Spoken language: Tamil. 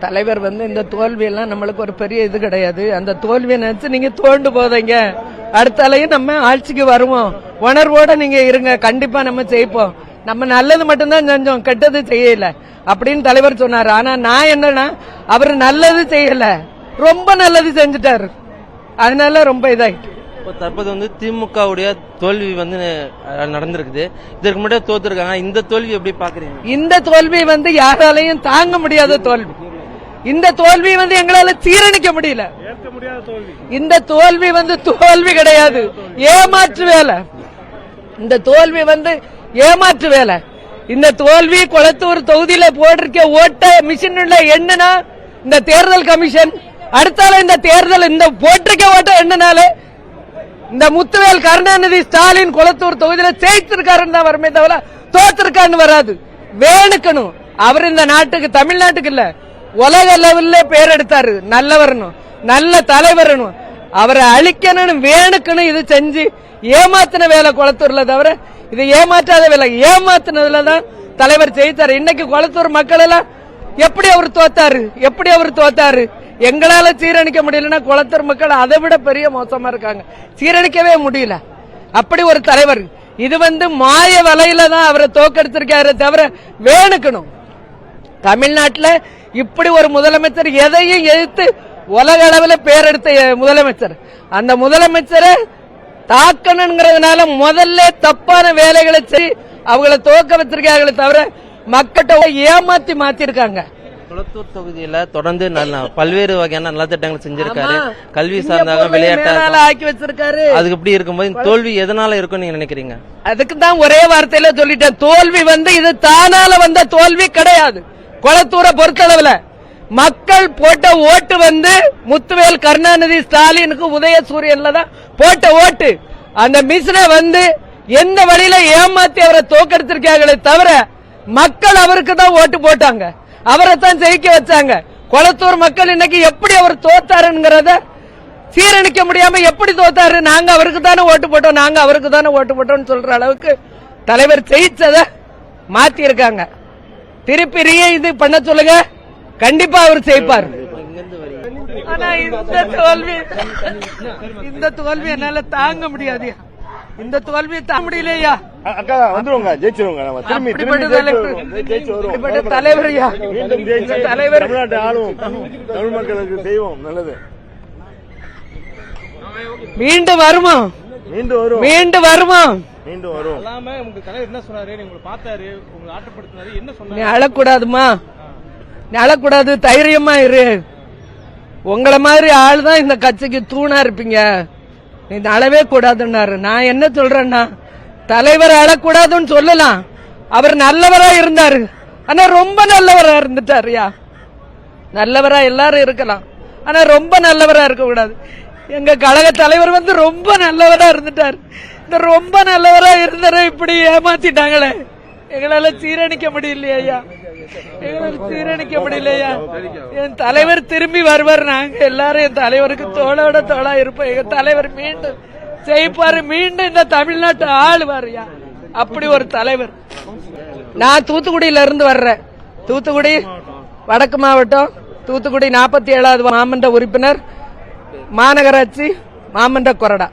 தலைவர் இந்த தோல்வியெல்லாம் நம்மளுக்கு ஒரு பெரிய இது கிடையாது. அந்த தோல்வியை நினைச்சு நீங்க தோண்டு போதீங்க. அடுத்தாலையும் நம்ம ஆட்சிக்கு வருவோம். உணர்வோட நீங்க இருங்க, கண்டிப்பா நம்ம ஜெயிப்போம். நம்ம நல்லது மட்டும்தான் செஞ்சோம், கெட்டது செய்யல அப்படின்னு தலைவர் சொன்னாரு. ஆனா நான் என்னன்னா, அவர் நல்லது செய்யல, ரொம்ப நல்லது செஞ்சுட்டாரு. அதனால ரொம்ப இதாயிட்டு. தற்போது திமுகவுடைய தோல்வி நடந்திருக்குது. இதற்கு முன்னாடி தோத்துருக்காங்க. இந்த தோல்வி எப்படி பாக்குறீங்க? இந்த தோல்வி யாராலையும் தாங்க முடியாத தோல்வி. இந்த தோல்வி எங்களால சீரணிக்க முடியல. இந்த தோல்வி தோல்வி கிடையாது, ஏமாற்று வேலை. இந்த தோல்வி ஏமாற்று வேலை. இந்த தோல்வி கொளத்தூர் தொகுதியில போட்டிருக்க ஓட்ட மிஷின் என்னன்னா இந்த தேர்தல் கமிஷன், அடுத்தால இந்த தேர்தல் இந்த போட்டிருக்க ஓட்ட என்னனால இந்த முத்துவேல் கருணாநிதி ஸ்டாலின் கொளத்தூர் தொகுதியில ஜெயிச்சிருக்காருன்னு தான் வருமே தவிர தோத்திருக்கான்னு வராது. வேணுக்கணும் அவர் இந்த நாட்டுக்கு, தமிழ்நாட்டுக்கு இல்ல, உலக லெவல்ல பேர் எடுத்தாரு. நல்லவரணும், நல்ல தலைவரணும், அவரை அழிக்கணும்னு வேணுக்கணும் இது செஞ்சு ஏமாத்தின வேலை கொளத்தூர்ல தவிர இது ஏமாற்றாத வேலை. ஏமாத்தினதுலதான் தலைவர் ஜெயித்தாரு. இன்னைக்கு கொளத்தூர் மக்கள் எல்லாம் எப்படி அவர் தோத்தாரு, எங்களால சீரணிக்க முடியலன்னா கொளத்தூர் மக்கள் அதை விட பெரிய மோசமா இருக்காங்க. சீரணிக்கவே முடியல. அப்படி ஒரு தலைவர். இது மாய வலையில தான் அவரை தோக்கெடுத்திருக்காரு தவிர வேணுக்கணும். தமிழ்நாட்டில் இப்படி ஒரு முதலமைச்சர் எதையும் எதிர்த்து உலக அளவில் பேர் எடுத்த முதலமைச்சர். அந்த முதலமைச்சரை தாக்கணுங்கிறதுனால முதல்ல தப்பான வேலைகளை செய்து அவங்களை தோக்க வச்சிருக்காங்களே தவிர மக்கள்கிட்ட ஏமாத்தி மாத்திருக்காங்க. கொளத்தூர் தொகுதியில தொடர்ந்து பல்வேறு வகையான நலத்திட்டங்களை செஞ்சிருக்காரு. கல்வி சார்ந்தாக, விளையாட்டு ஆக்கி வச்சிருக்காரு. அதுக்கு இப்படி இருக்கும்போது தோல்வி எதனால இருக்கும் நீங்க நினைக்கிறீங்க? அதுக்கு தான் ஒரே வார்த்தையில சொல்லிட்டேன், தோல்வி இது தானால வந்த தோல்வி கிடையாது. கொளத்தூரை பொறுத்தளவுல மக்கள் போட்ட ஓட்டு முத்துவேல் கருணாநிதி ஸ்டாலினுக்கு உதயசூரியன்ல தான் போட்ட ஓட்டு. அந்த மிஷினை எந்த வழியில ஏமாத்தி அவரை தோக்கெடுத்திருக்காங்களே தவிர மக்கள் அவருக்கு தான் ஓட்டு போட்டாங்க, அவரை தான் ஜெயிக்க வச்சாங்க. கொளத்தூர் மக்கள் இன்னைக்கு எப்படி அவர் தோத்தாருங்கிறத சீரணிக்க முடியாம எப்படி தோத்தாரு, நாங்க அவருக்கு தானே ஓட்டு போட்டோம், நாங்க அவருக்கு தானே ஓட்டு போட்டோம்னு சொல்ற அளவுக்கு தலைவர் ஜெயிச்சத மாத்தி இருக்காங்க. திருப்பி இது பண்ண சொல்லுங்க, கண்டிப்பா அவர் ஜெயிப்பார். ஆனா இந்த தோல்வி என்னால தாங்க முடியாது. இந்த தோல்வியை தாங்க முடியலையா? தலைவர் மீண்டும் வருமா? மீண்டும் வருமா? அழக்கூடாதுமா, அழக்கூடாது, தைரியமா இரு. உங்களை மாதிரி ஆளுதான் இந்த கட்சிக்கு தூணா இருப்பீங்க. இந்த அளவே கூடாதுன்னாரு. நான் என்ன சொல்றேன்னா, தலைவர் அழக்கூடாதுன்னு சொல்லலாம், அவர் நல்லவரா இருந்தாரு. ஆனா ரொம்ப நல்லவரா இருந்துட்டாருயா. நல்லவரா எல்லாரும் இருக்கலாம், ஆனா ரொம்ப நல்லவரா இருக்க கூடாது. எங்க கழக தலைவர் ரொம்ப நல்லவரா இருந்துட்டாரு. இந்த ரொம்ப நல்லவரா இருந்தார இப்படி ஏமாத்திட்டாங்களே, எங்களால சீரணிக்க முடியலையா? எங்களால சீரணிக்க முடியலையா? என் தலைவர் திரும்பி வருவார். நாங்க எல்லாரும் என் தலைவருக்கு தோளோட தோளா இருப்போம். எங்க தலைவர் மீண்டும் ஜெயிப்பாரு, மீண்டும் இந்த தமிழ்நாட்டு ஆளுவாருயா. அப்படி ஒரு தலைவர். நான் தூத்துக்குடியில இருந்து வர்றேன். தூத்துக்குடி வடக்கு மாவட்டம், தூத்துக்குடி 47வது மாமன்ற உறுப்பினர், மாநகராட்சி மாமன்ற கொறடா.